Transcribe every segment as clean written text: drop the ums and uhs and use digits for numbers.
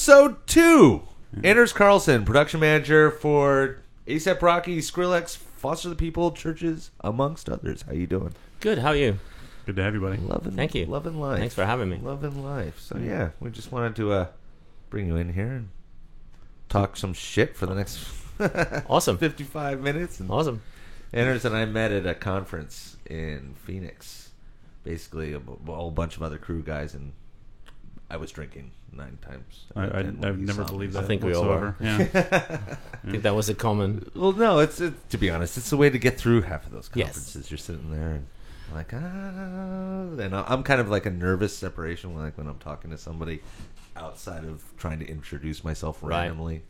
episode 2. Anders Carlson, production manager for A$AP Rocky, Skrillex, Foster the People, Churches, amongst others. How you doing? Good. How are you? Good to have you, buddy. Thank you. Loving life. Thanks for having me. Loving life. So yeah, we just wanted to bring you in here and talk some shit for the next Awesome. 55 minutes. And Awesome. Anders and I met at a conference in Phoenix. Basically, a whole bunch of other crew guys, and I was drinking 9 times. I've never believed that. I think we all whatsoever. were. Yeah. I think that was a common. Well, no, it's to be honest, it's the way to get through half of those Yes. conferences. You're sitting there and like, and I'm kind of like a nervous separation, like when I'm talking to somebody outside of trying to introduce myself Right. randomly.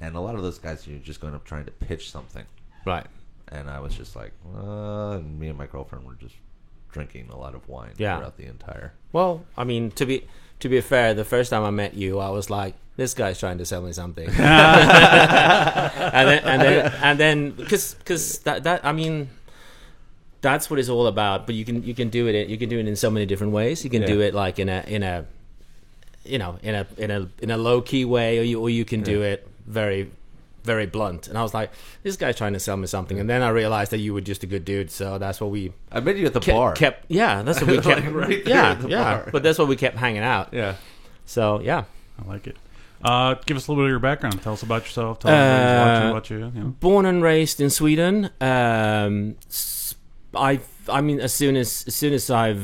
And a lot of those guys, you're just going up trying to pitch something. Right. And I was just like, and me and my girlfriend were just drinking a lot of wine Yeah. throughout the entire. Well, I mean, to be fair, the first time I met you, I was like, this guy's trying to sell me something. and then because that I mean, that's what it's all about. But you can do it. You can do it in so many different ways. You can do it like in a low key way, or you can do it very, very blunt. And I was like, this guy's trying to sell me something. And then I realized that you were just a good dude. So that's what we I met you at the bar. that's what we kept. Like right there at the bar. But that's what we kept hanging out. Yeah. So yeah. I like it. Give us a little bit of your background. Tell us about yourself. Tell us about you. You know. Born and raised in Sweden. I mean, as soon as I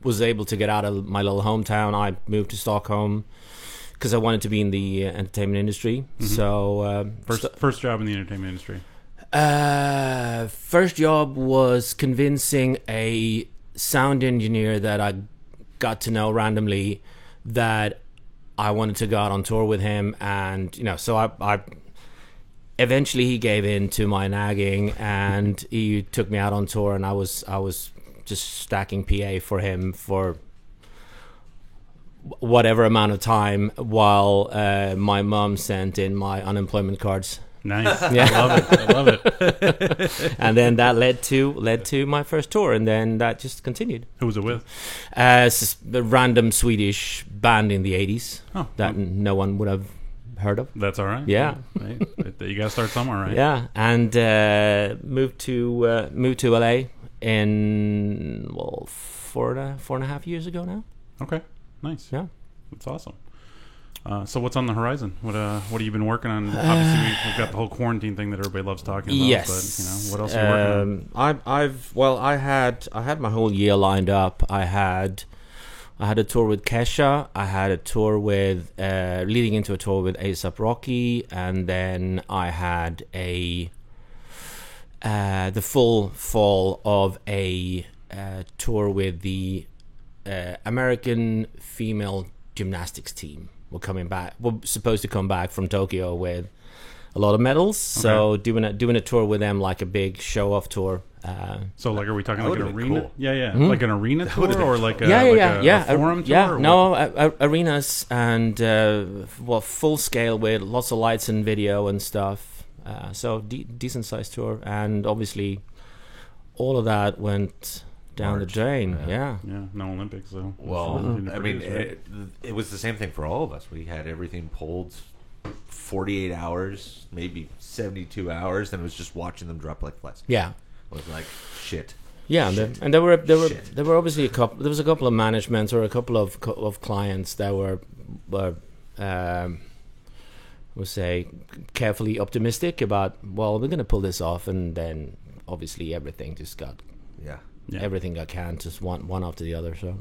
was able to get out of my little hometown, I moved to Stockholm because I wanted to be in the entertainment industry. Mm-hmm. So First job in the entertainment industry. first job was convincing a sound engineer that I got to know randomly that I wanted to go out on tour with him, and so I eventually he gave in to my nagging, and he took me out on tour, and I was just stacking PA for him for whatever amount of time while my mom sent in my unemployment cards. Nice. Yeah. I love it. And then that led to my first tour, and then that just continued. Who was it with? It's a random Swedish band in the 80s that no one would have heard of. That's all right. Yeah. Right. You got to start somewhere, right? Yeah, and moved to LA in 4.5 years ago now. Okay. Nice. Yeah. That's awesome. So what's on the horizon? What have you been working on? Obviously, we've got the whole quarantine thing that everybody loves talking about. Yes. But what else are you working on? I had my whole year lined up. I had a tour with Kesha. I had a tour with leading into a tour with A$AP Rocky, and then I had the full fall of a tour with the American female gymnastics team. We're supposed to come back from Tokyo with a lot of medals. Okay. So doing a tour with them, like a big show off tour. So like, are we talking like an arena? Cool. Yeah. Mm-hmm. Like an arena tour, or like a forum tour? Yeah, no, arenas and full scale with lots of lights and video and stuff. So decent sized tour, and obviously all of that went down the drain. Yeah. No Olympics though. Well, I mean, it was the same thing for all of us. We had everything pulled 48 hours, maybe 72 hours, and it was just watching them drop like flies. Yeah. It was like shit. Yeah, and there were obviously a couple of managements or a couple of clients that were we'll say carefully optimistic about, well, we're going to pull this off, and then obviously everything just got everything got canned, just one after the other. So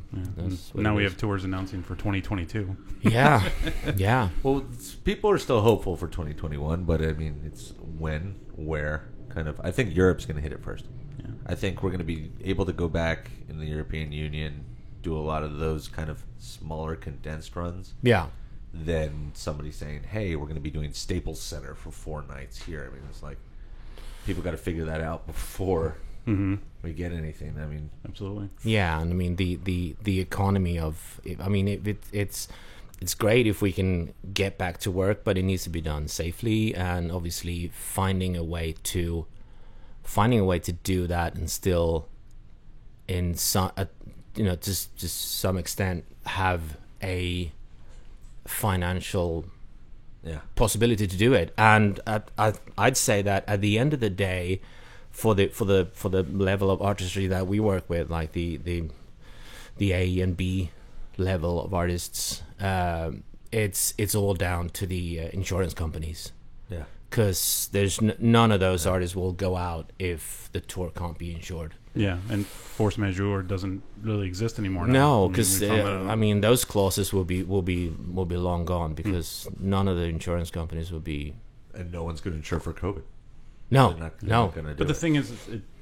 now we have tours announcing for 2022. Yeah, yeah. Well, people are still hopeful for 2021, but I mean, it's when, where, kind of. I think Europe's going to hit it first. Yeah. I think we're going to be able to go back in the European Union, do a lot of those kind of smaller condensed runs. Yeah. Than somebody saying, "Hey, we're going to be doing Staples Center for 4 nights here." I mean, it's like people got to figure that out before. Mm-hmm. We get anything. I mean, absolutely. Yeah, and I mean the economy of. I mean it's great if we can get back to work, but it needs to be done safely, and obviously finding a way to do that and still, in some, to some extent, have a financial Yeah. possibility to do it. And I'd say that at the end of the day, for the level of artistry that we work with, like the A and B level of artists, it's all down to the insurance companies. Yeah. Because there's none of those artists will go out if the tour can't be insured. Yeah, and force majeure doesn't really exist anymore now. No, I mean, because we found that out. I mean those clauses will be long gone, because none of the insurance companies will be. And no one's going to insure for COVID. No, They're not no. going to do But the it. thing is,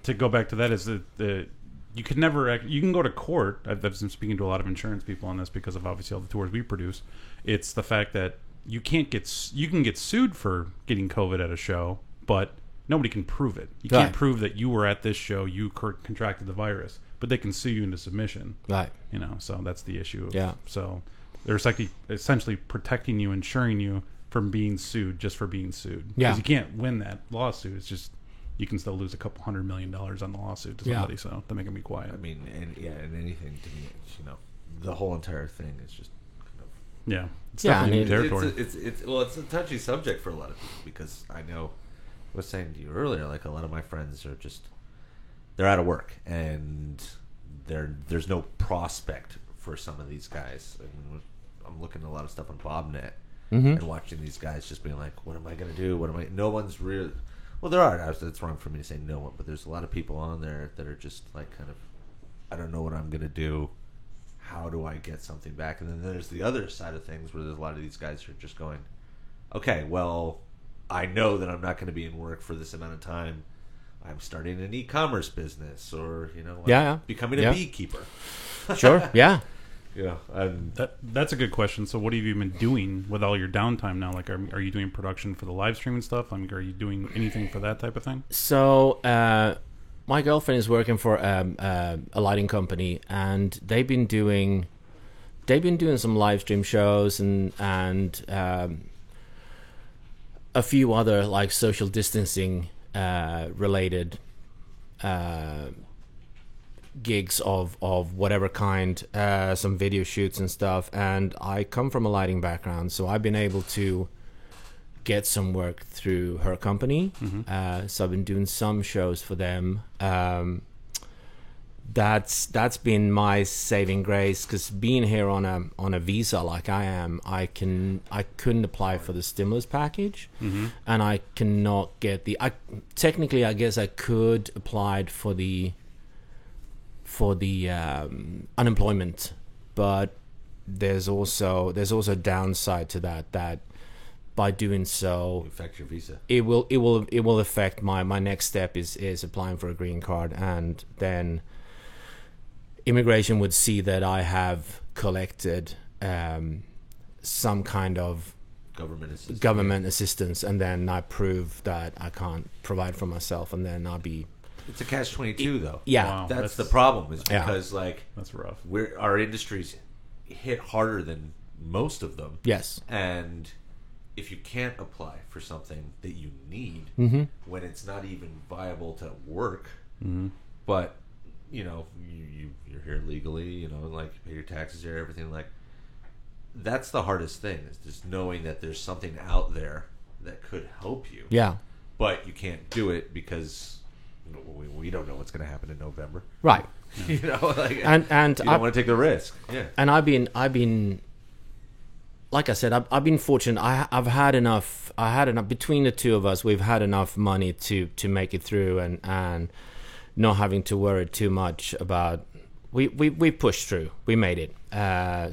to go back to that, is that you could never. You can go to court. I've been speaking to a lot of insurance people on this because of obviously all the tours we produce. It's the fact that you can get sued for getting COVID at a show, but nobody can prove it. You can't Right. prove that you were at this show, you contracted the virus, but they can sue you into submission. Right. You know, so that's the issue. Yeah. So they're essentially protecting you, insuring you from being sued just for being sued. Yeah. Because you can't win that lawsuit. It's just you can still lose a couple $100 million on the lawsuit to somebody. So they're making me quiet. I mean, and anything to me, the whole entire thing is just kind of. Yeah. It's Yeah, definitely I new mean, territory. It's a touchy subject for a lot of people, because I know I was saying to you earlier, like a lot of my friends are just they're out of work, and there's no prospect for some of these guys. I mean, I'm looking at a lot of stuff on BobNet and watching these guys just being like, what am I going to do? No one's really. Well, there are. It's wrong for me to say no one, but there's a lot of people on there that are just like kind of, I don't know what I'm going to do. How do I get something back? And then there's the other side of things where there's a lot of these guys who are just going, okay, well, I know that I'm not going to be in work for this amount of time. I'm starting an e-commerce business, or I'm becoming a beekeeper. Sure. Yeah. That's a good question. So what have you been doing with all your downtime now? Like, are you doing production for the live streaming stuff? I mean, are you doing anything for that type of thing? So my girlfriend is working for a lighting company, and they've been doing some live stream shows and a few other like social distancing related gigs of whatever kind, some video shoots and stuff. And I come from a lighting background, so I've been able to get some work through her company. So I've been doing some shows for them. That's been my saving grace, because being here on a visa like I am, I couldn't apply for the stimulus package, and I cannot get technically I guess I could apply for the unemployment, but there's also a downside to that by doing so affect your visa. It will affect my next step is applying for a green card, and then immigration would see that I have collected some kind of government assistance, and then I prove that I can't provide for myself, and then I'll be. It's a catch-22 though. Yeah, Wow. That's the problem, is because that's rough. Our industry's hit harder than most of them. Yes. And if you can't apply for something that you need when it's not even viable to work, but you're here legally, like you pay your taxes here, everything, like that's the hardest thing, is just knowing that there's something out there that could help you. Yeah. But you can't do it because we don't know what's going to happen in November. Right. And and you don't want to take the risk. Yeah. And I've been like I said, I've been fortunate. I've had enough. I had enough between the two of us. We've had enough money to make it through, and not having to worry too much about. We pushed through. We made it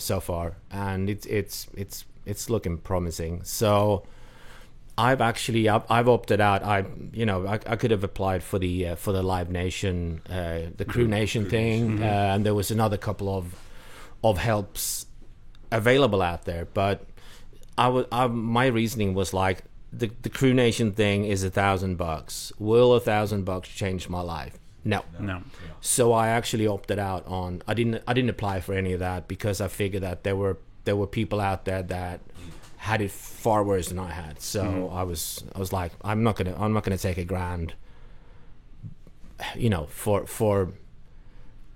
so far, and it's looking promising. So I've opted out. I could have applied for the Live Nation, the Crew Nation thing, and there was another couple of helps available out there, but my reasoning was like, the Crew Nation thing is $1,000. Will $1,000 change my life? No. So I actually opted out on. I didn't apply for any of that, because I figured that there were people out there that had it far worse than I had. So I was like, I'm not gonna take $1,000, for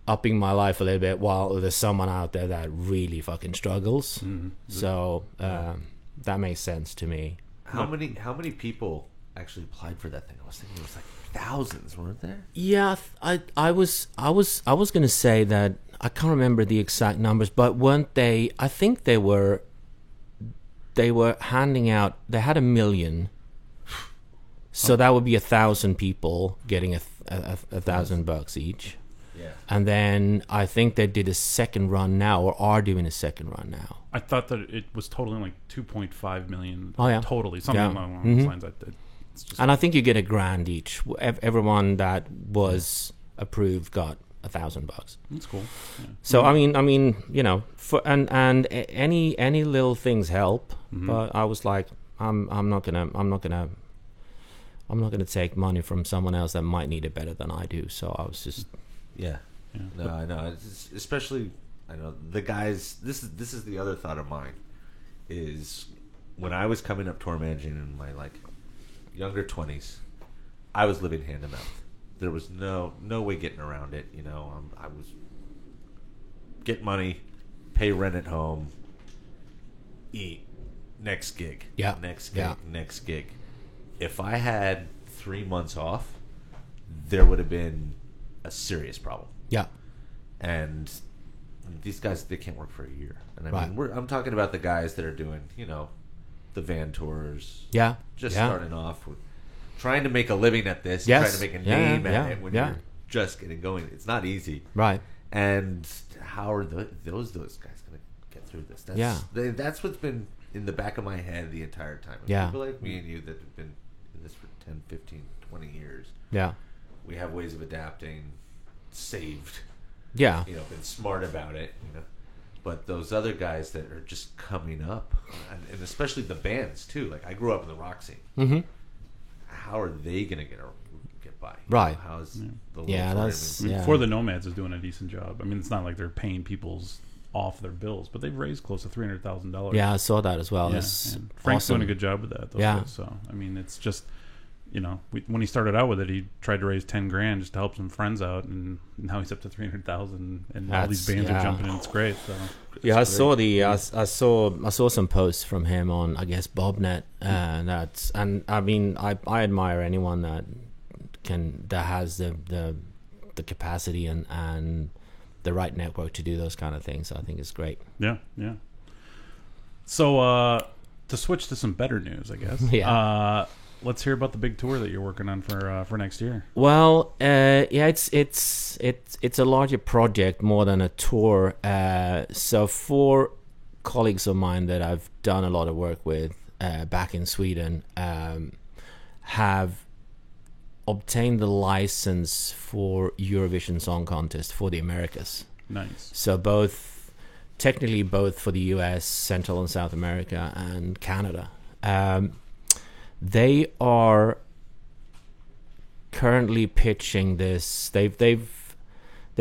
upping my life a little bit while there's someone out there that really fucking struggles. Mm-hmm. So that makes sense to me. How many people actually applied for that thing? I was thinking it was like thousands, weren't there? Yeah, I was going to say that I can't remember the exact numbers, but weren't they? I think they were handing out. They had 1 million, so that would be 1,000 people getting $1,000 each. Yeah. And then I think they did a second run now, or are doing a second run now. I thought that it was totaling like 2.5 million. Oh, yeah. Totally, something Yeah. along Mhm. those lines. It's just, And I think you get $1,000 each. Everyone that was approved got $1,000. that's cool. Yeah. So I mean, you know, and any little things help. Mhm. But I was like, I'm not gonna take money from someone else that might need it better than I do. So I was just Yeah. Yeah. No, I know. It's especially, I know the guys. This is the other thought of mine. Is when I was coming up tour managing in my like younger 20s, I was living hand to mouth. There was no way getting around it. You know, I was get money, pay rent at home, eat, next gig, Yeah. next gig, Yeah. next gig. If I had 3 months off, there would have been a serious problem. yeah. And these guys, they can't work for a year. And I Right. mean, I'm talking about the guys that are doing, you know, the van tours, Yeah. just yeah. starting off with trying to make a living at this, Yes. trying to make a Yeah, name yeah, at it when yeah. you're just getting going. It's not easy. Right. And how are those guys going to get through this? That's what's been in the back of my head the entire time. And Yeah. people like me and you that have been in this for 10, 15, 20 years, Yeah. we have ways of adapting, saved, Yeah. you know, been smart about it, you know. But those other guys that are just coming up, and especially the bands too. Like I grew up in the rock scene. Mm-hmm. How are they going to get by? Right. How's Yeah. the Yeah, little that's- I mean, Yeah. For the Nomads is doing a decent job. I mean, it's not like they're paying people's off their bills, but they've raised close to $300,000. Yeah, I saw that as well. Yeah, That's and Frank's awesome. doing a good job with that. Those Yeah. guys. So I mean, it's just, you know, when he started out with it, he tried to raise $10,000 just to help some friends out, and now he's up to 300,000, and all these bands are yeah. jumping in. It's great. So Yeah, I saw I saw some posts from him on, I guess, Bobnet, and I mean I admire anyone that has the capacity and the right network to do those kind of things. I think it's great. yeah. So to switch to some better news, I guess. Yeah. Let's hear about the big tour that you're working on for next year. Well, yeah, it's a larger project more than a tour. So 4 colleagues of mine that I've done a lot of work with back in Sweden have obtained the license for Eurovision Song Contest for the Americas. Nice. So technically both for the US, Central and South America, and Canada. They are currently pitching this. They've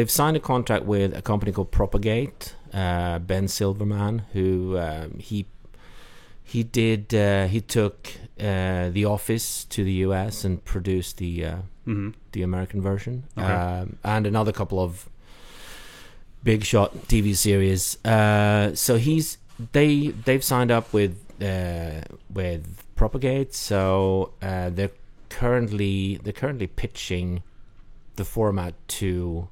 signed a contract with a company called Propagate. Ben Silverman, who he took The Office to the US and produced the American version, Okay. and another couple of big shot TV series. So they've signed up with Propagate. So they're currently pitching the format to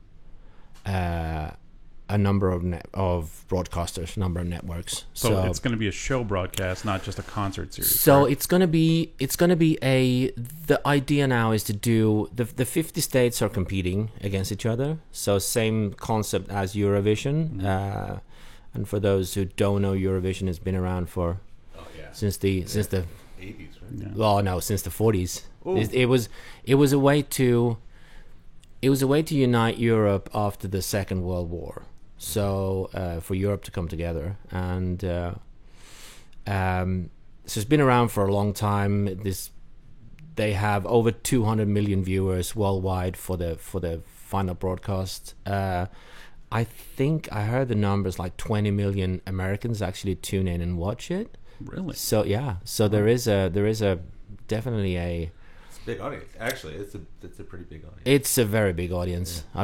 a number of broadcasters, a number of networks. So it's going to be a show broadcast, not just a concert series. So correct? it's going to be the idea now is to do the 50 states are competing against each other. So same concept as Eurovision. And for those who don't know, Eurovision has been around for since the 80s, right? Yeah. well, no, since the 40s. Ooh. It was a way to unite Europe after the Second World War. So for Europe to come together, and so it's been around for a long time. They have over 200 million viewers worldwide for the final broadcast. I think I heard the numbers like 20 million Americans actually tune in and watch it. Really? So yeah, so there is a definitely a It's big audience. Actually, it's a pretty big audience. It's a very big audience. Yeah.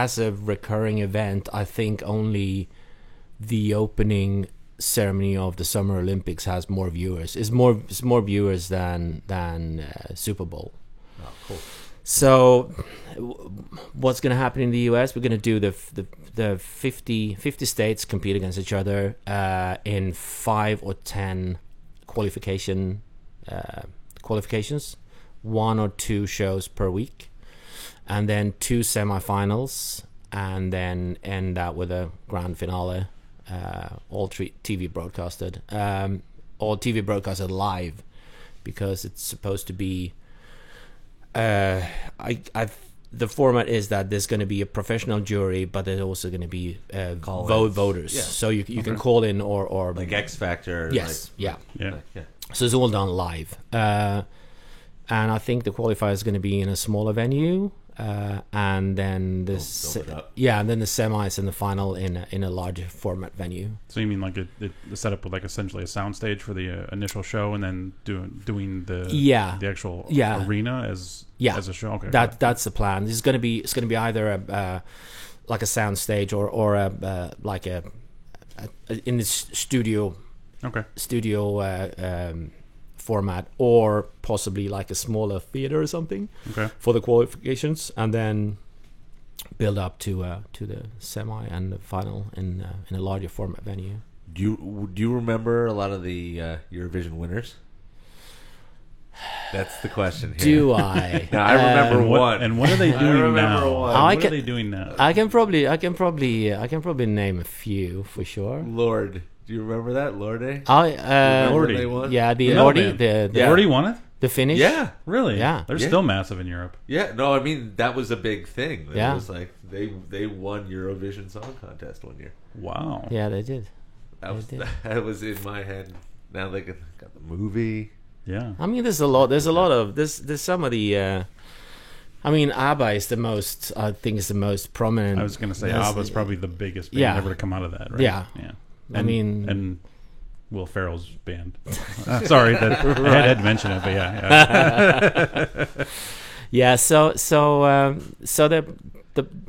As a recurring event, I think only the opening ceremony of the Summer Olympics has more viewers. It's more viewers than Super Bowl. Oh, cool. So, what's going to happen in the US? We're going to do the 50 states compete against each other in 5 or 10 qualifications, 1 or 2 shows per week, and then 2 semifinals, and then end out with a grand finale. All TV broadcasted, all TV broadcasted live, because it's supposed to be. The format is that there's going to be a professional jury, but there's also going to be voters. Yeah. So you can call in or like X Factor. Yes. Yeah. So it's all done live, and I think the qualifier is going to be in a smaller venue. And then the semis and the final in a larger format venue. So you mean like the setup with like essentially a soundstage for the initial show, and then doing the actual arena as a show? Okay, that's the plan. It's going to be either a like a soundstage or a like a in the studio. Okay. Format, or possibly like a smaller theater or something for the qualifications, and then build up to the semi and the final in a larger format venue. Do you remember a lot of the Eurovision winners? That's the question here. Do I? No, I remember one. And what are they doing now? What are they doing now? I can probably name a few for sure. Lorde. Do you remember that, Lorde? Lorde. Yeah, the Lorde. Lorde won it? The Finnish? Yeah. Really? Yeah. They're still massive in Europe. Yeah. No, I mean, that was a big thing. It yeah. was like they won Eurovision Song Contest one year. Wow. Yeah, they did. That was in my head. Now they got the movie. Yeah. I mean, there's some of the... ABBA is the most... I think is the most prominent... I was going to say ABBA's probably the biggest band ever to come out of that, right? Yeah. Yeah. And Will Ferrell's band. Sorry, I had to mention it, but yeah. Yeah. So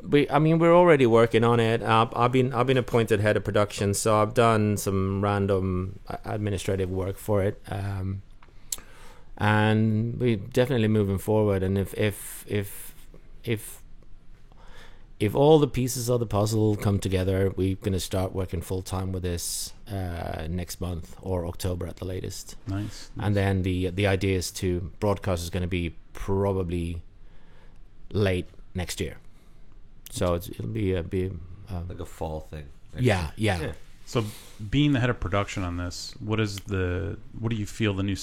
we're already working on it. I've been appointed head of production, so I've done some random administrative work for it, and we're definitely moving forward. And if all the pieces of the puzzle come together, we're going to start working full time with this next month or October at the latest. Nice. And then the idea is to broadcast is going to be probably late next year. So it'll be like a fall thing. Yeah. So being the head of production on this, what do you feel the new?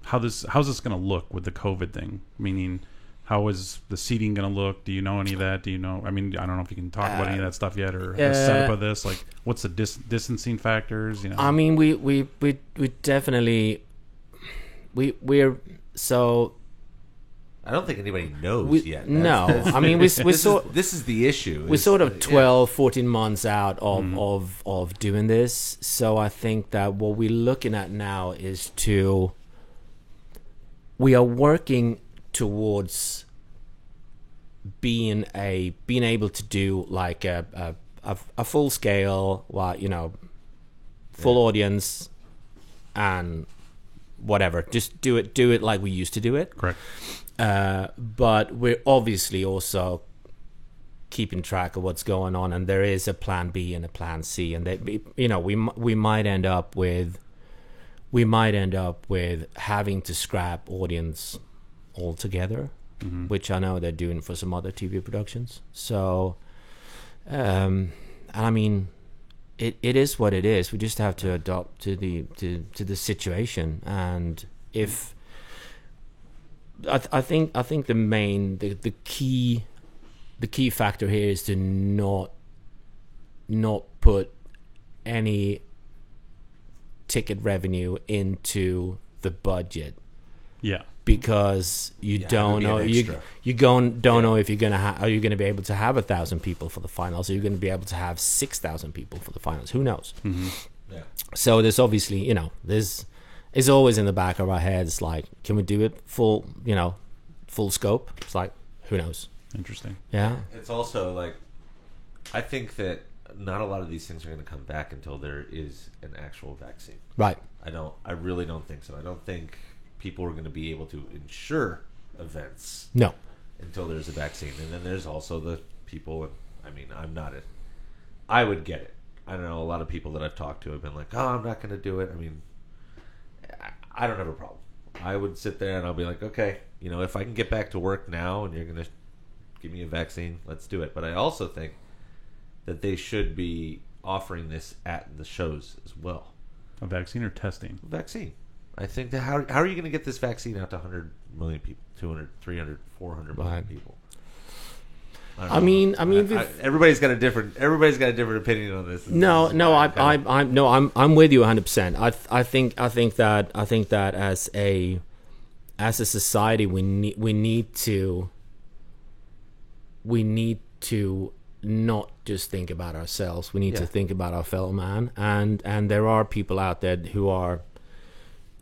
How's this going to look with the COVID thing? Meaning, how is the seating going to look? Do you know any of that? Do you know? I mean, I don't know if you can talk about any of that stuff yet, or the setup of this. Like, what's the distancing factors? You know. I mean, we definitely we're so. I don't think anybody knows yet. I mean, this is the issue. We're sort of 12, 14 months out of doing this. So I think that what we're looking at now is we are working towards being able to do like a full scale, full audience and whatever. Just do it like we used to do it. Correct. But we're obviously also keeping track of what's going on, and there is a plan B and a plan C, and we might end up with having to scrap audience altogether, which I know they're doing for some other TV productions. So, and I mean, it is what it is. We just have to adapt to the situation, and if I think the key factor here is to not put any ticket revenue into the budget. Yeah. Because you don't know don't know if you're gonna are you gonna be able to have 1,000 people for the finals? Are you gonna be able to have 6,000 people for the finals? Who knows? Mm-hmm. Yeah. So there's obviously there's it's always in the back of our heads. Like, can we do it full scope? It's like, who knows? Interesting. Yeah. It's also like, I think that not a lot of these things are going to come back until there is an actual vaccine. Right. I really don't think so. I don't think people are going to be able to ensure events No. until there's a vaccine. And then there's also the people, I mean, I would get it. I don't know, a lot of people that I've talked to have been like, oh, I'm not going to do it. I mean, I don't have a problem. I would sit there and I'll be like, okay, if I can get back to work now and you're going to give me a vaccine, let's do it. But I also think that they should be offering this at the shows as well. A vaccine or testing? Vaccine. I think that how are you going to get this vaccine out to 100 million people, 200, 300, 400 million Right. people? I mean, everybody's got a different opinion on this. I'm with you 100%. I think that as a society we need to not just think about ourselves. We need to think about our fellow man, and there are people out there who are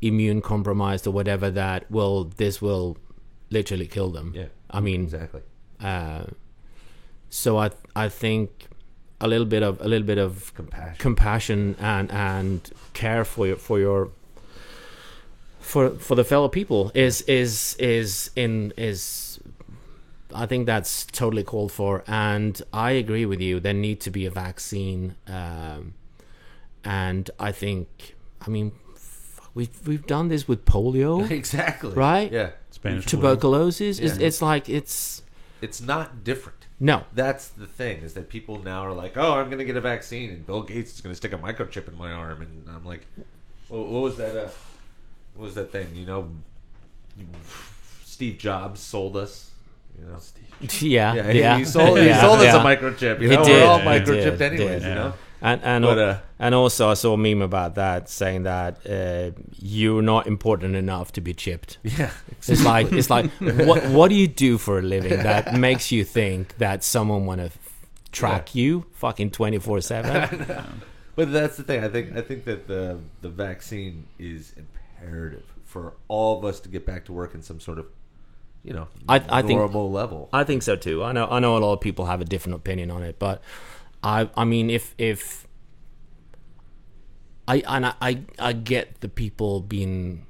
immune compromised or whatever that this will literally kill them. Yeah, I mean, exactly. So I think a little bit of compassion and care for the fellow people is I think that's totally called for, and I agree with you. There need to be a vaccine, and I mean, we've done this with polio, Exactly. right? Yeah. Spanish Tuberculosis. Yeah. It's like It's not different. no. That's the thing, is that people now are like, oh, I'm going to get a vaccine, and Bill Gates is going to stick a microchip in my arm, and I'm like, what was that? What was that thing? Steve Jobs sold us. Yeah. He sold us a microchip. He We're did. all He microchipped did. anyways. Yeah. And also I saw a meme about that saying that you're not important enough to be chipped. Yeah. It's like what do you do for a living that makes you think that someone want to track you fucking 24/7? But that's the thing. I think that the vaccine is imperative for all of us to get back to work in some sort of I think normal level. I think so too. I know a lot of people have a different opinion on it, but I mean if I get the people being.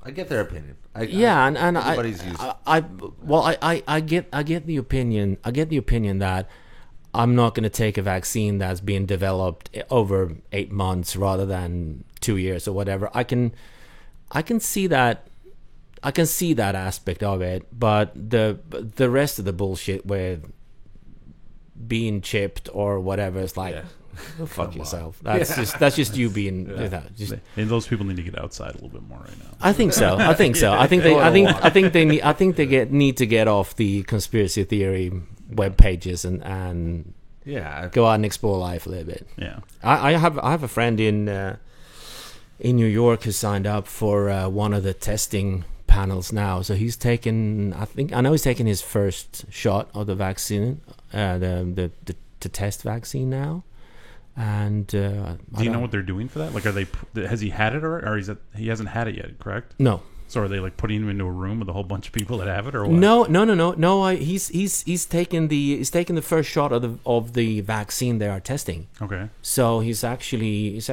I get their opinion. Everybody's used. I get the opinion. I get the opinion that I'm not going to take a vaccine that's being developed over 8 months rather than 2 years or whatever. I can see that. I can see that aspect of it, but the rest of the bullshit with being chipped or whatever is like, go fuck yourself. That's just you being. And those people need to get outside a little bit more right now. I think so. I think they need to get off the conspiracy theory web pages and go out and explore life a little bit. Yeah, I have a friend in New York who signed up for one of the testing panels now. So he's taken. I know he's taken his first shot of the vaccine, the test vaccine now. And do you know what they're doing for that? Like, has he had it or he hasn't had it yet? Correct? No. So are they like putting him into a room with a whole bunch of people that have it, or what? No. He's taken the first shot of the vaccine they are testing. Okay. So he's actually he's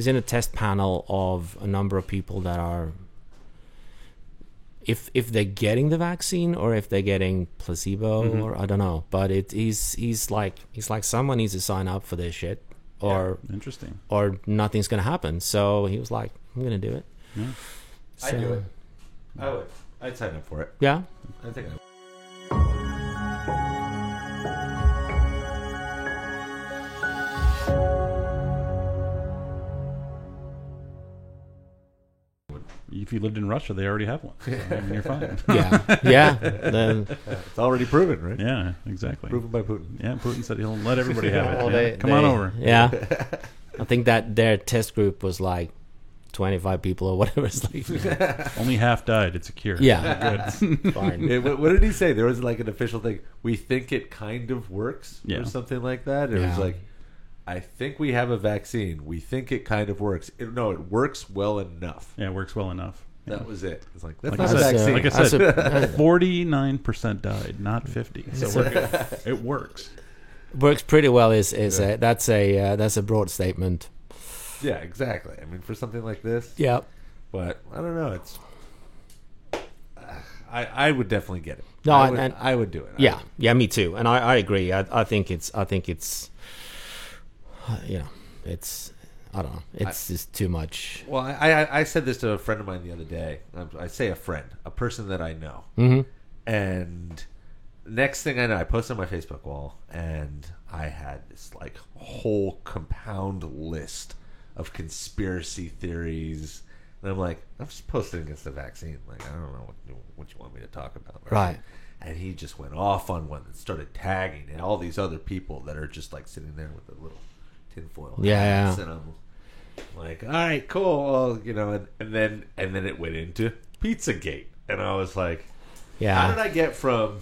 in a test panel of a number of people that are. If they're getting the vaccine or if they're getting placebo or I don't know, but he's like someone needs to sign up for this shit or interesting or nothing's gonna happen. So he was like, I'm gonna do it. Yeah. So, I'd do it. I would. I'd sign up for it. Yeah. I think I would. If you lived in Russia, they already have one. So, I mean, you're fine. Yeah. Then It's already proven, right? Yeah, exactly. Proven by Putin. Yeah, Putin said he'll let everybody have it. Well, Yeah. Come on over. Yeah. I think that their test group was like 25 people or whatever. It's like, Only half died. It's a cure. yeah. Good. Fine. Yeah, what did he say? There was like an official thing. We think it kind of works Yeah. or something like that. It was Yeah. like, I think we have a vaccine. We think it kind of works. No, it works well enough. Yeah, it works well enough. That was it. It's like, that's Like not I a said, vaccine. like I said, 49% died, not 50. So it works. Works pretty well. That's a broad statement. Yeah, exactly. I mean, for something like this. Yeah. But I don't know. It's. I would definitely get it. No, I would do it. Yeah, me too. And I agree. I think it's it's, I don't know. It's just too much. Well, I said this to a friend of mine the other day. I say a friend, a person that I know. Mm-hmm. And next thing I know, I posted on my Facebook wall, and I had this like whole compound list of conspiracy theories. And I'm like, I'm just posting against the vaccine. Like, I don't know what you want me to talk about. Right. And he just went off on one and started tagging and all these other people that are just like sitting there with a little tinfoil. Yeah. And I'm like, all right, cool. Well, and then it went into Pizzagate. And I was like, yeah. How did I get from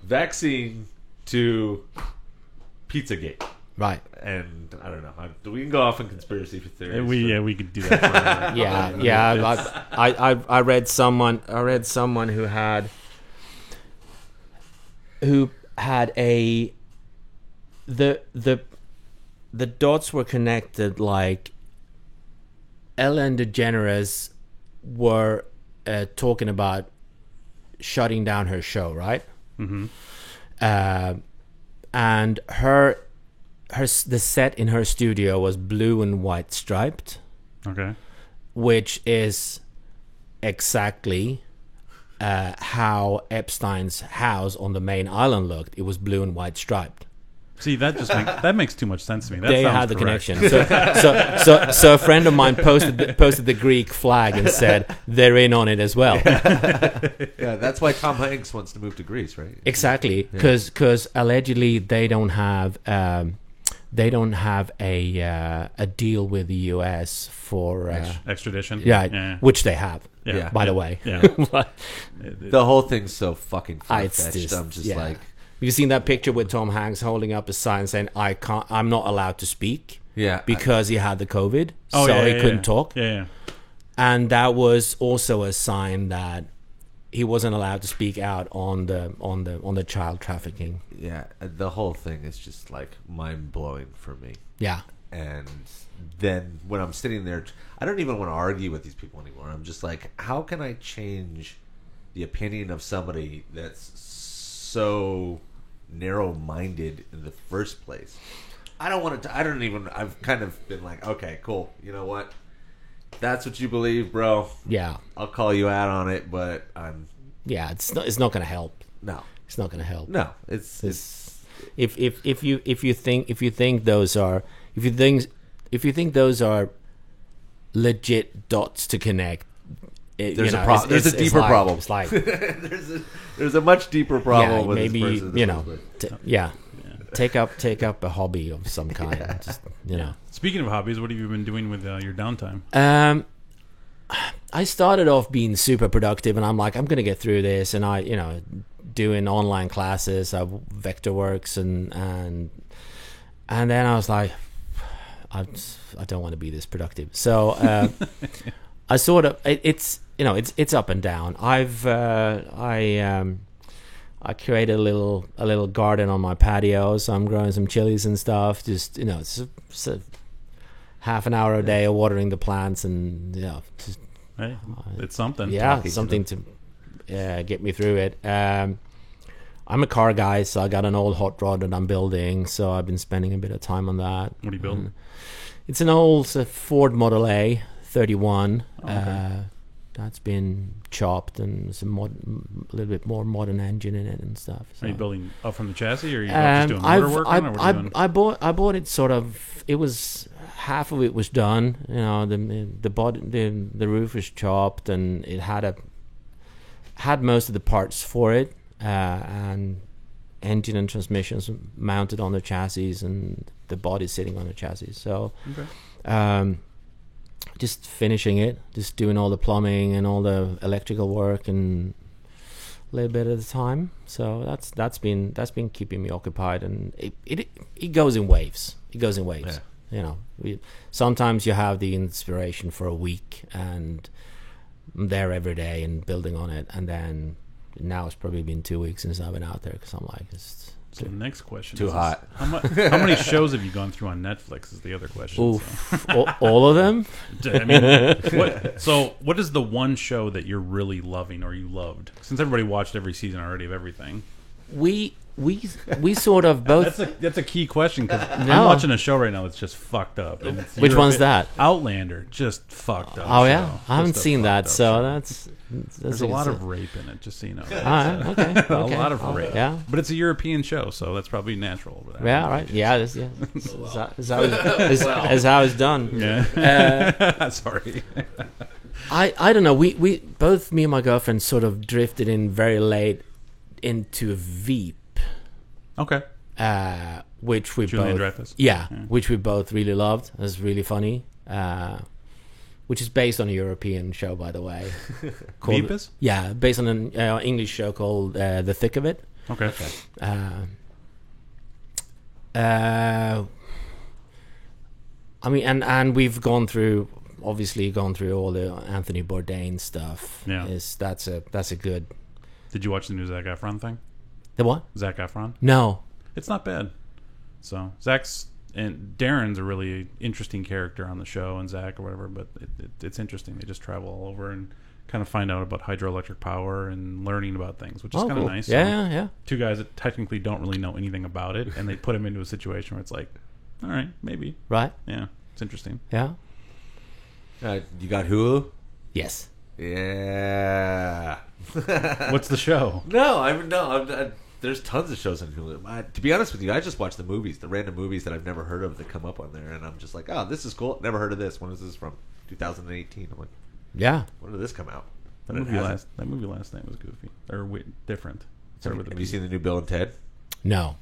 vaccine to Pizzagate? Right. And I don't know. We can go off on conspiracy theories. We could do that forever. Yeah. I read someone who had the dots were connected, like Ellen DeGeneres were talking about shutting down her show, right? Mm-hmm. And the set in her studio was blue and white striped. Okay. Which is exactly how Epstein's house on the main island looked. It was blue and white striped. See, that makes too much sense to me. That They sounds had the correct. connection. So a friend of mine posted the Greek flag and said they're in on it as well. Yeah, that's why Tom Hanks wants to move to Greece, right? Exactly, because allegedly they don't have a deal with the U.S. for extradition. Yeah, which they have. Yeah. By the way. Yeah. The whole thing's so fucking It's far-fetched. just- I'm just yeah. like, You've seen that picture with Tom Hanks holding up a sign saying, I'm not allowed to speak yeah, because he had the COVID, Oh, so yeah, he yeah, couldn't yeah. talk. Yeah. And that was also a sign that he wasn't allowed to speak out on the child trafficking. yeah. The whole thing is just like mind-blowing for me. Yeah. And then when I'm sitting there, I don't even want to argue with these people anymore. I'm just like, how can I change the opinion of somebody that's so narrow-minded in the first place? I've kind of been like, okay, cool. You know what? That's what you believe, bro. Yeah. I'll call you out on it, but Yeah, it's not going to help. no. It's not going to help. No, it's If you think those are legit dots to connect, there's a deeper problem. It's like there's a much deeper problem yeah, with maybe this person. you know, take up a hobby of some kind. Just, you know. Speaking of hobbies, what have you been doing with your downtime? I started off being super productive, and I'm like, I'm gonna get through this, and I, doing online classes, Vectorworks, and then I was like, I don't want to be this productive. So I sort of it's up and down. I created a little garden on my patio, so I'm growing some chilies and stuff. Just it's a half an hour a day of watering the plants, and just, Hey, it's something. yeah, something to get me through it. I'm a car guy, so I got an old hot rod that I'm building, so I've been spending a bit of time on that. What are you building? It's an old Ford Model A 31. Okay. That's been chopped, and there's a little bit more modern engine in it and stuff. So. Are you building up from the chassis, or are you just doing motor work on it? Or what are you doing? I bought it sort of. It was half of it was done. The body, the roof was chopped, and it had most of the parts for it, and engine and transmissions mounted on the chassis, and the body sitting on the chassis. So, Okay. Just finishing it, just doing all the plumbing and all the electrical work, and little bit at a time. So that's been keeping me occupied, and it goes in waves. It goes in waves. Yeah. You know, sometimes you have the inspiration for a week, and I'm there every day and building on it, and then now it's probably been 2 weeks since I've been out there because I'm like, it's So the next question Too is hot. How many shows have you gone through on Netflix is the other question. oof, all of them. So. I mean, what is the one show that you're really loving or you loved? Since everybody watched every season already of everything. We sort of both. That's a key question because No. I'm watching a show right now that's just fucked up. And it's Which one's that? Outlander, just fucked up. Oh show. yeah, I haven't Just a seen that, fucked up so show. that's There's a lot of rape in it, just so you know. All right, okay, A okay. lot of Oh, rape. yeah. But it's a European show, so that's probably natural over there. Yeah, right. Yeah, is how it's done. Yeah. Sorry. I don't know. We both, me and my girlfriend, sort of drifted in very late into Veep, Okay. which we Julian both, Dreyfus. yeah, which we both really loved. It was really funny. Which is based on a European show, by the way. Veep is? Yeah, based on an English show called The Thick of It. Okay. I mean, and we've obviously gone through all the Anthony Bourdain stuff. Yeah. That's a good. Did you watch the new Zac Efron thing? The what? Zac Efron? No. It's not bad. So Zach's and Darren's a really interesting character on the show, and Zach or whatever. But it's interesting. They just travel all over and kind of find out about hydroelectric power and learning about things, which is kind of cool. nice. Yeah, So yeah. Two guys that technically don't really know anything about it, and they put him into a situation where it's like, all right, maybe, Right. yeah, it's interesting. Yeah. You got Hulu? Yes. Yeah. What's the show? No, there's tons of shows on Hulu. To be honest with you, I just watch the movies, the random movies that I've never heard of that come up on there, and I'm just like, oh, this is cool. Never heard of this. When is this from? 2018. I'm like, Yeah. when did this come out? That But it movie hasn't. that movie last night was goofy or different. Started with a Have B. you seen the new Bill and Ted? No.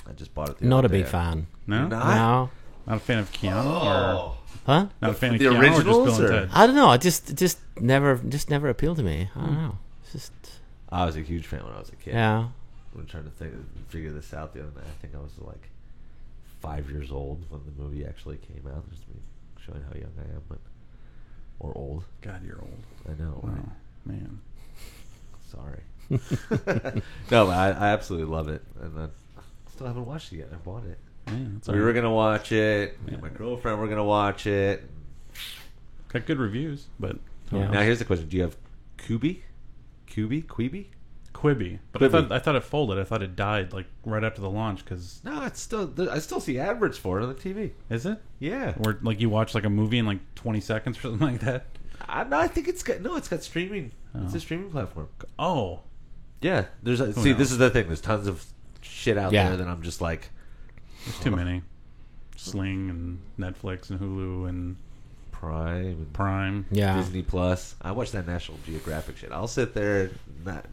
I just bought it. The Not other a big day. fan. No, You're not? No. not a fan of Keanu, Oh. Huh? or not a fan of The Keanu, originals, or just Bill or- and Ted. I don't know. It just never appealed to me. I don't know. It's just I was a huge fan when I was a kid. yeah. I'm trying to figure this out the other night. I think I was like 5 years old when the movie actually came out. Just me showing how young I am, or old. God, you're old. I know. Wow, Right? man. Sorry. No, but I absolutely love it, and I still haven't watched it yet. I bought it. Yeah, that's We all were right. gonna watch it. Me and Yeah. my girlfriend were gonna watch it. Got good reviews, but who Yeah. knows? Now here's the question: do you have Quibi? Quibi, but Quibi. I thought it folded. I thought it died like right after the launch. Because No, it's still. I still see adverts for it on the TV. is it? Yeah. Where like you watch like a movie in like 20 seconds or something like that? No, I think it's got streaming. It's Oh. a streaming platform. Oh, Yeah, there's Who see. knows? This is the thing. There's tons of shit out Yeah. there that I'm just like, there's too many. Sling and Netflix and Hulu and Prime and Prime. Yeah. Disney Plus. I watch that National Geographic shit. I'll sit there, not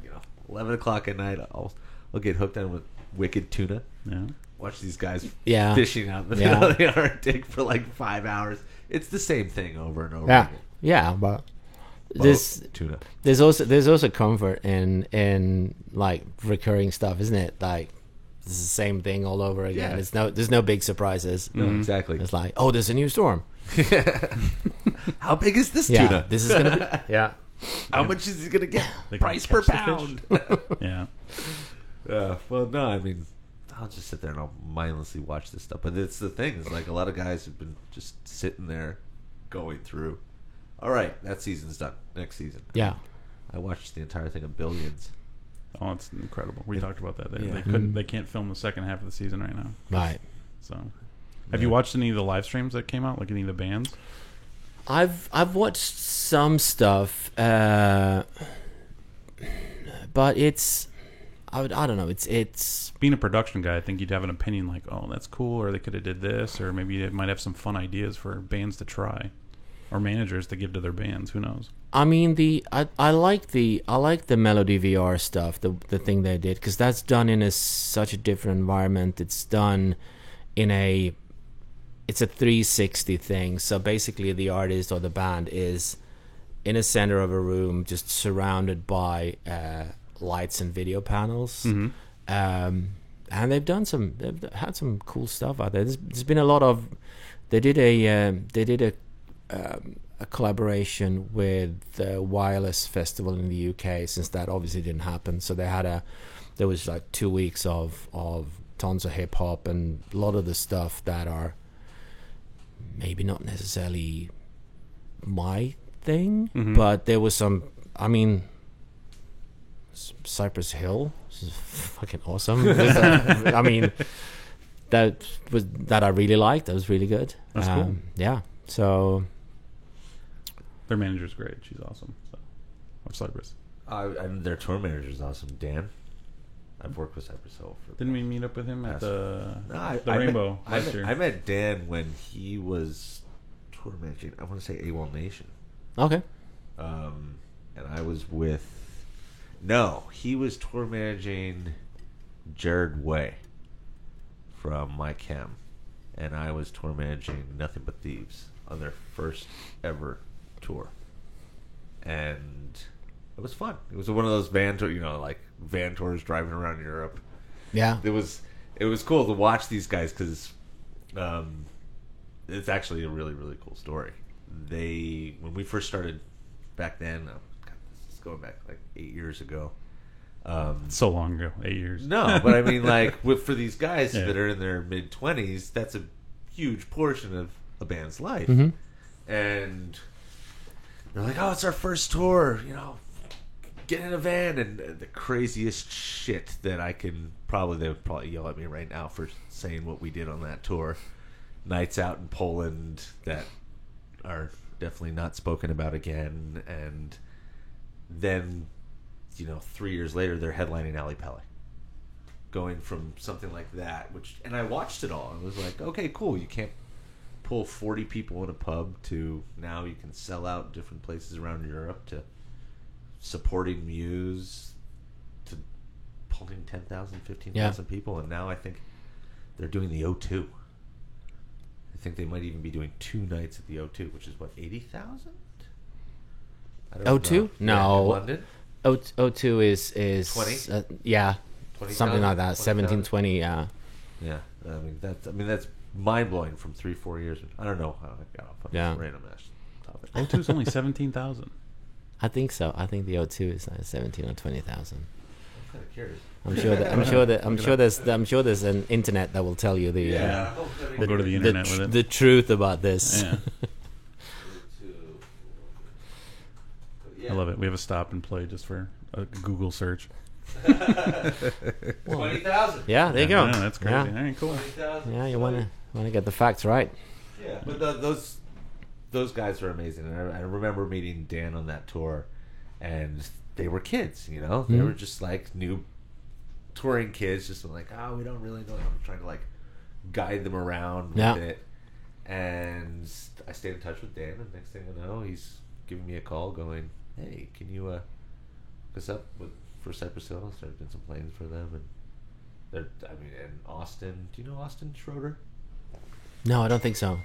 11 o'clock at night. I'll get hooked on with Wicked Tuna. Yeah. Watch these guys Yeah. fishing out in the Yeah. middle of the Arctic for like 5 hours. It's the same thing over and over Yeah. again. Yeah, but Boat, tuna. there's also comfort in like recurring stuff, isn't it? Like it's the same thing all over again. Yeah. There's no big surprises. No, exactly. It's like, oh, there's a new storm. How big is this Yeah, tuna? this is gonna be. Yeah, How much is he gonna get? They can Price per catch the pound. Yeah. Well, no, I mean, I'll just sit there and I'll mindlessly watch this stuff. But it's the thing is, like, a lot of guys have been just sitting there, going through. All right, that season's done. Next season. yeah. I watched the entire thing of Billions. Oh, it's incredible. We talked about that. They Yeah. couldn't. They can't film the second half of the season right now. Right. So, have you watched any of the live streams that came out? Like any of the bands? I've watched some stuff, but it's I don't know. It's Being a production guy, I think you'd have an opinion like, "Oh, that's cool," or they could have did this, or maybe it might have some fun ideas for bands to try, or managers to give to their bands. Who knows? I mean I like the Melody VR stuff, the thing they did, because that's done in such a different environment. It's done in it's a 360 thing. So basically, the artist or the band is in a center of a room, just surrounded by lights and video panels. And they've had some cool stuff out there. There's been a lot of. They did a collaboration with the Wireless Festival in the UK, since that obviously didn't happen. So there was like 2 weeks of tons of hip hop and a lot of the stuff that are maybe not necessarily my thing, but there was some. I mean, Cypress Hill is fucking awesome. I mean, that I really liked. That was really good. That's cool. Yeah. So their manager's great. She's awesome. So, of Cypress. And their tour manager's awesome, Dan. I've worked with Cypress Hill. Didn't we meet up with him at the Rainbow last year? I met Dan when he was tour managing. I want to say AWOL Nation. okay. And I was with. No, he was tour managing Jared Way from My Chem, and I was tour managing Nothing But Thieves on their first ever tour, and it was fun. It was one of those van tours driving around Europe. Yeah. It was cool to watch these guys because it's actually a really, really cool story. When we first started back then, this is going back like 8 years ago. So long ago, 8 years. No, but I mean, like, for these guys Yeah. that are in their mid-20s, that's a huge portion of a band's life. Mhm. And they're like, oh, it's our first tour, get in a van. And the craziest shit that they would probably yell at me right now for saying what we did on that tour. Nights out in Poland that are definitely not spoken about again. And then, 3 years later, they're headlining Ali Pali. Going from something like that, and I watched it all. I was like, okay, cool. You can't pull 40 people in a pub to now you can sell out different places around Europe, to supporting Muse, to pulling 10,000, 15,000 people. And now I think they're doing the O2. I think they might even be doing 2 nights at the O2, which is what, 80,000? O2? No. Yeah, in London? O2 is 20? Yeah. 20,000? Something like that. 20,000? 17, 20, yeah. Yeah, that's mind blowing from 3-4 years. I don't know how I got off on Yeah. this random ass topic. O2 is only 17,000. I think so. I think the O2 is 17 or 20,000. I'm kind of curious. I'm sure there's an internet that will tell you the We'll go to the internet with it. the truth about this. Yeah. I love it. We have a stop and play just for a Google search. 20,000. Yeah, there you go. Yeah, that's crazy. Yeah. All right, cool. 20,000. Yeah, you want to get the facts right. Yeah, but those guys are amazing. And I remember meeting Dan on that tour, and they were kids. They were just like new touring kids, just like, oh, we don't really know. I'm trying to like guide them around with it. And I stayed in touch with Dan, and next thing I know, he's giving me a call, going, "Hey, can you hook us up for Cypress Hill?" I started doing some planes for them, and and Austin. Do you know Austin Schroeder? No, I don't think so.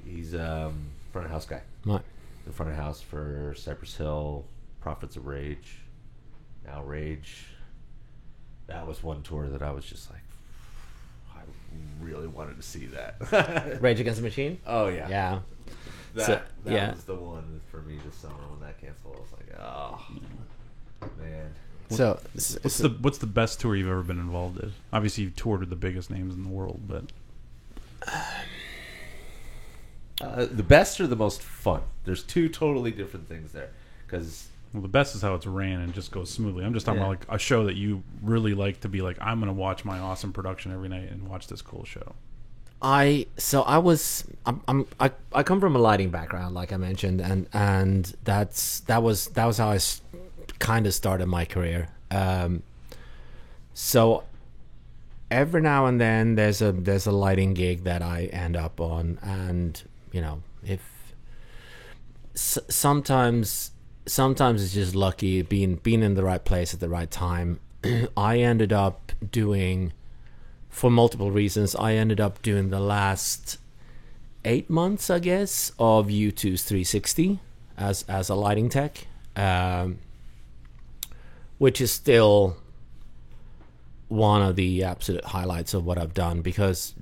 He's front of house guy. Right. The front of house for Cypress Hill, Prophets of Rage, now Rage. That was one tour that I was just like, I really wanted to see that. Rage Against the Machine? Oh yeah. Yeah. That was the one for me this summer when that canceled. I was like, oh man. So What's the best tour you've ever been involved in? Obviously, you've toured with the biggest names in the world, but The best or the most fun? There's two totally different things there. Because the best is how it's ran and just goes smoothly. I'm just talking about like a show that you really like to be like, I'm going to watch my awesome production every night and watch this cool show. I come from a lighting background, like I mentioned, and that was how I kind of started my career. So every now and then there's a lighting gig that I end up on, and if sometimes it's just lucky being in the right place at the right time. I ended up doing, for multiple reasons, the last 8 months, I guess, of U2's 360 as a lighting tech. which is still one of the absolute highlights of what I've done, because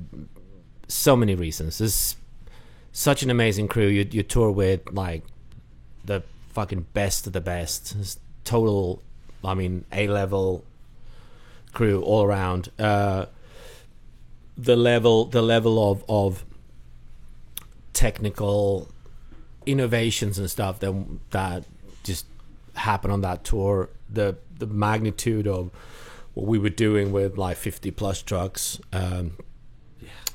so many reasons. It's such an amazing crew. You tour with like the fucking best of the best. It's total, I mean, A-level crew all around. The level of technical innovations and stuff that just happened on that tour. The magnitude of what we were doing with like 50 plus trucks. I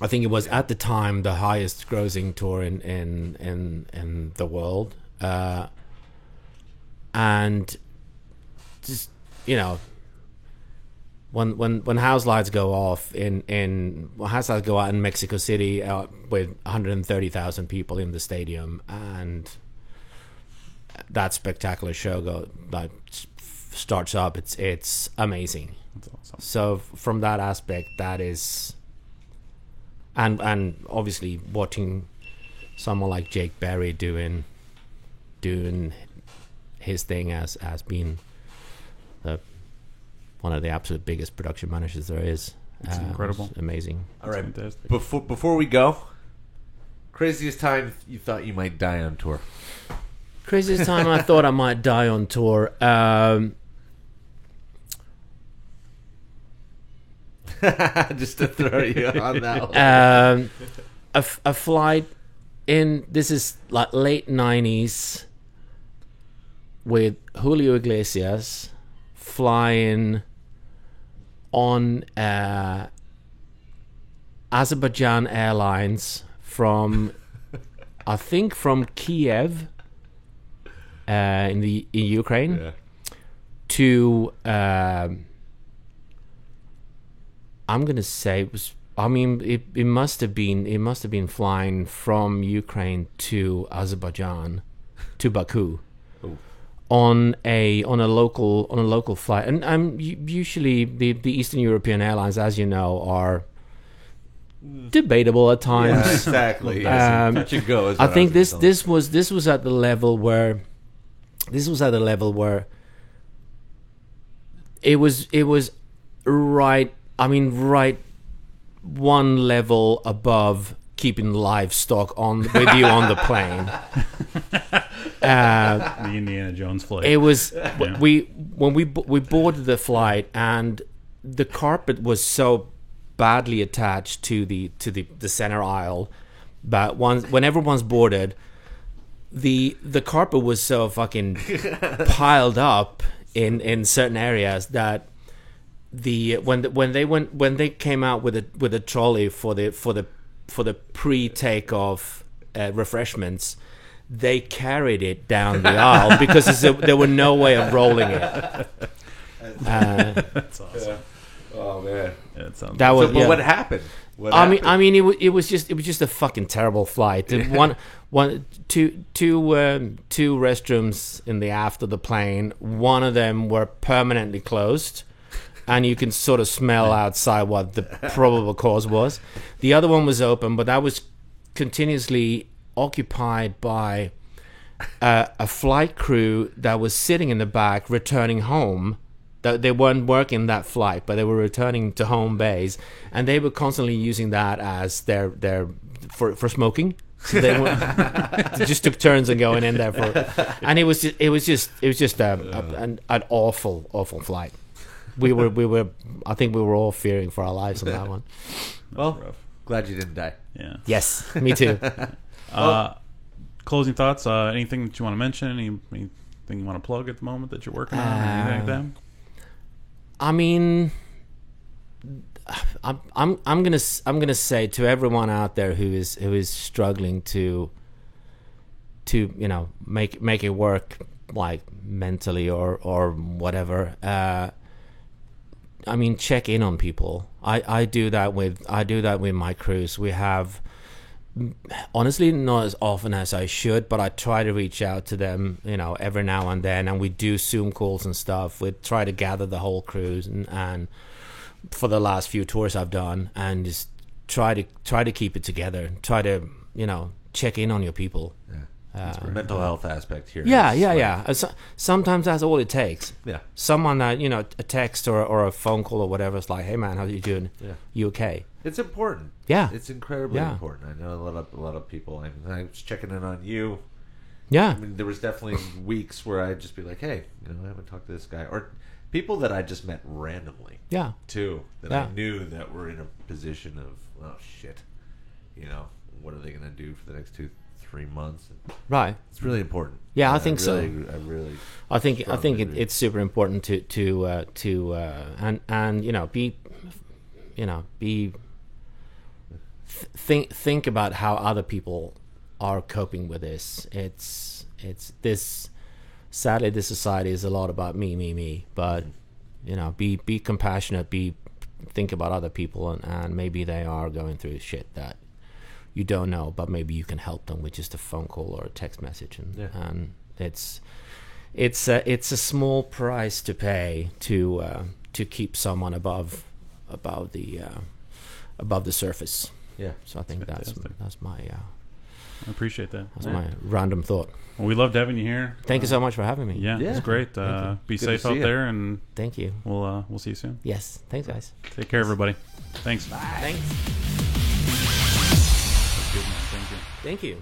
think it was at the time the highest grossing tour in the world. And just, you know, when house lights go off house lights go out in Mexico City with 130,000 people in the stadium, and that spectacular show starts up, it's amazing. That's awesome. So from that aspect, that is, and obviously watching someone like Jake Berry doing his thing as being one of the absolute biggest production managers there is. It's incredible. It's amazing. All right. Fantastic. Before we go, craziest time you thought you might die on tour? Craziest time I thought I might die on tour. Just to throw you on that one. A flight this is like late 90s with Julio Iglesias flying on Azerbaijan Airlines from I think from Kiev in Ukraine, Yeah. to I'm gonna say it was. I mean, it must have been flying from Ukraine to Azerbaijan, to Baku, Oh. on a local flight. And usually the Eastern European airlines, as you know, are debatable at times. Yeah, exactly. Touch and go. Is I what think was this telling. this was at the level where it was right. I mean, right one level above keeping livestock with you on the plane. The Indiana Jones flight. It was Yeah. we boarded the flight, and the carpet was so badly attached to the center aisle, but when everyone's boarded, the carpet was so fucking piled up in certain areas that when they came out with a trolley for the pre-takeoff refreshments, they carried it down the aisle because there were no way of rolling it. That's awesome. Oh man. Yeah, it sounds That was But yeah. what happened? I mean, it was just a fucking terrible flight. Two restrooms in the aft of the plane. One of them were permanently closed, and you can sort of smell outside what the probable cause was. The other one was open, but that was continuously occupied by a flight crew that was sitting in the back returning home. They weren't working that flight, but they were returning to home base, and they were constantly using that as their for smoking. So they just took turns and going in there and it was just an awful flight. We were I think we were all fearing for our lives on that one. Well, rough. glad you didn't die. Yeah. Yes, me too. Closing thoughts. Anything that you want to mention? Anything you want to plug at the moment that you're working on? Anything like that? I mean, I'm gonna say to everyone out there who is struggling to make it work, like mentally or whatever. I mean, check in on people. I do that with my crews. We have, honestly, not as often as I should, but I try to reach out to them, every now and then, and we do Zoom calls and stuff. We try to gather the whole crews, and for the last few tours I've done, and just try to keep it together. Try to check in on your people. Yeah. The mental health aspect here. Yeah, is yeah, like- yeah. Sometimes that's all it takes. Yeah. Someone that, you know, a text or a phone call or whatever, it's like, hey man, how you doing? Yeah. You okay? It's important. Yeah. It's incredibly Yeah. important. I know a lot of people. I was checking in on you. Yeah. I mean, there was definitely weeks where I'd just be like, hey, you know, I haven't talked to this guy. Or people that I just met randomly, Yeah. too, that Yeah. I knew that were in a position of, oh, shit. You know, what are they going to do for the next 2-3 months? Right. It's really important. Yeah, I think so. I really I think strongly agree. it's super important to and you know, think about how other people are coping with this. It's this. Sadly, this society is a lot about me. But you know, be compassionate. Think about other people, and maybe they are going through shit that you don't know, but maybe you can help them with just a phone call or a text message, and it's a small price to pay to keep someone above the surface. Yeah. So I think that's my I appreciate that. my random thought. Well, we loved having you here. Thank you so much for having me. Yeah, Yeah. it's great. Be Good to safe see out you. there, and Thank you. we'll see you soon. Yes. Thanks, guys. Take care, everybody. Thanks. Thanks. Good, man. Thank you. Thank you.